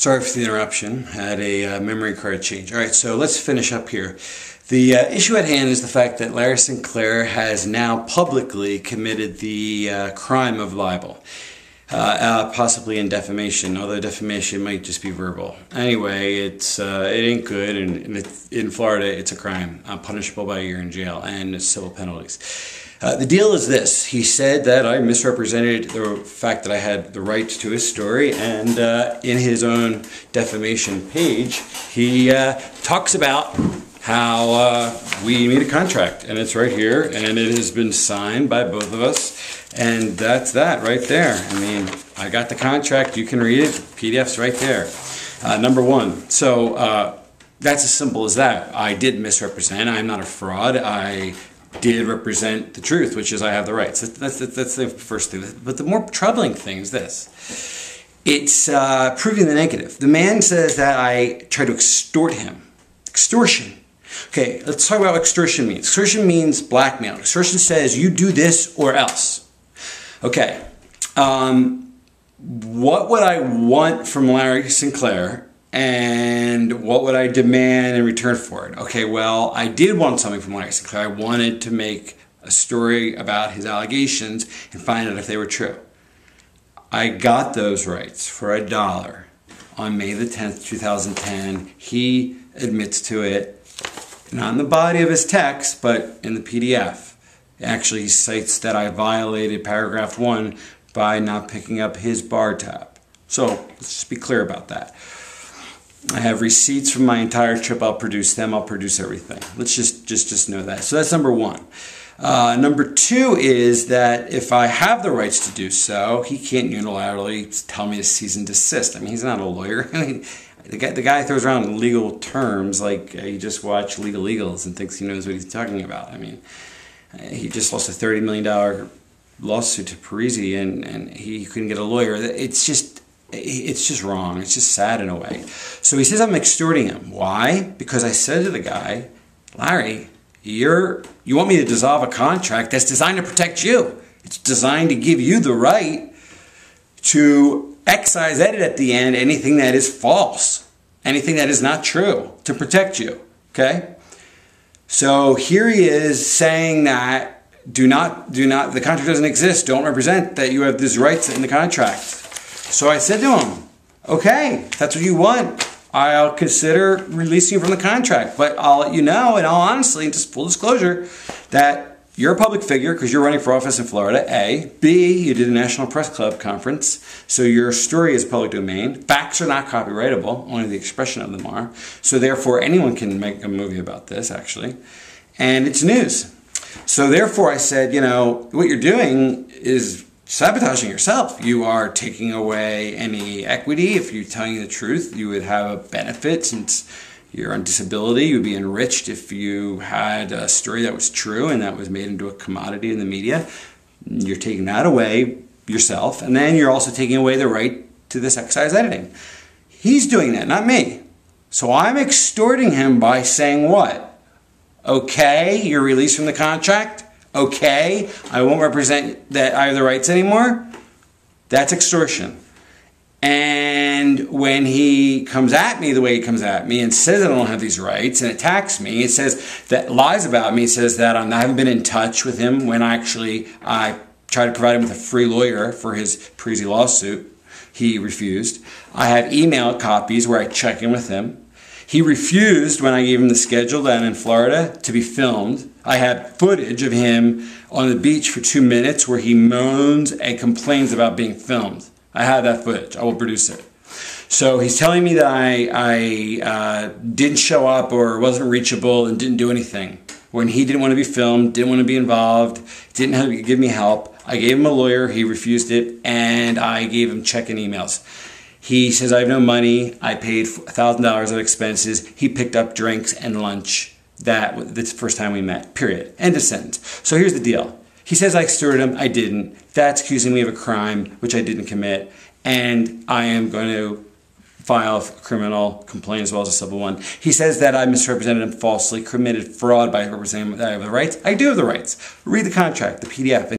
Sorry for the interruption. Had a memory card change. All right, so let's finish up here. The issue at hand is the fact that Larry Sinclair has now publicly committed the crime of libel, possibly in defamation, although defamation might just be verbal. Anyway, it ain't good, and in Florida, it's a crime, punishable by a year in jail and civil penalties. The deal is this. He said that I misrepresented the fact that I had the right to his story, and in his own defamation page, he talks about how we made a contract, and it's right here, and it has been signed by both of us, and that's that right there. I mean, I got the contract. You can read it. PDF's right there. Number one. So that's as simple as that. I did misrepresent. I'm not a fraud. I did represent the truth, which is I have the rights. That's the first thing. But the more troubling thing is this. It's proving the negative. The man says that I tried to extort him. Extortion. Okay, let's talk about what extortion means. Extortion means blackmail. Extortion says you do this or else. Okay, what would I want from Larry Sinclair, and what would I demand in return for it? Okay, well, I did want something from Larry Sinclair. I wanted to make a story about his allegations and find out if they were true. I got those rights for $1 on May the 10th, 2010. He admits to it, not in the body of his text, but in the PDF. Actually, he cites that I violated paragraph 1 by not picking up his bar tab. So let's just be clear about that. I have receipts from my entire trip. I'll produce them. I'll produce everything. Let's just know that. So that's number one. Number two is that if I have the rights to do so, he can't unilaterally tell me to cease and desist. I mean, he's not a lawyer. I mean, the guy throws around legal terms like he just watched Legal Eagles and thinks he knows what he's talking about. I mean, he just lost a $30 million lawsuit to Parisi, and he couldn't get a lawyer. It's just wrong. It's just sad in a way. So he says I'm extorting him. Why? Because I said to the guy, Larry, you want me to dissolve a contract that's designed to protect you. It's designed to give you the right to excise, edit at the end anything that is false, anything that is not true, to protect you. Okay? So here he is saying that do not, the contract doesn't exist. Don't represent that you have these rights in the contract. So I said to him, okay, if that's what you want, I'll consider releasing you from the contract. But I'll let you know, in all honesty, and just full disclosure, that you're a public figure because you're running for office in Florida, A. B, you did a National Press Club conference, so your story is public domain. Facts are not copyrightable, only the expression of them are. So therefore, anyone can make a movie about this, actually. And it's news. So therefore, I said, you know, what you're doing is sabotaging yourself. You are taking away any equity. If you're telling the truth, you would have a benefit since you're on disability. You'd be enriched if you had a story that was true and that was made into a commodity in the media. You're taking that away yourself, and then you're also taking away the right to this excise editing. He's doing that, not me. So I'm extorting him by saying what? Okay, you're released from the contract. Okay, I won't represent that I have the rights anymore. That's extortion. And when he comes at me the way he comes at me and says I don't have these rights and attacks me, it says that lies about me, says that I haven't been in touch with him when I tried to provide him with a free lawyer for his Parisi lawsuit. He refused. I have email copies where I check in with him. He refused when I gave him the schedule down in Florida to be filmed. I had footage of him on the beach for 2 minutes where he moans and complains about being filmed. I have that footage. I will produce it. So he's telling me that I didn't show up or wasn't reachable and didn't do anything when he didn't want to be filmed, didn't want to be involved, didn't have to give me help. I gave him a lawyer. He refused it, and I gave him check-in emails. He says, I have no money. I paid $1,000 of expenses. He picked up drinks and lunch. That's the first time we met, period. End of sentence. So here's the deal. He says I extorted him. I didn't. That's accusing me of a crime, which I didn't commit. And I am going to file a criminal complaint as well as a civil one. He says that I misrepresented him falsely, committed fraud by representing him that I have the rights. I do have the rights. Read the contract, the PDF.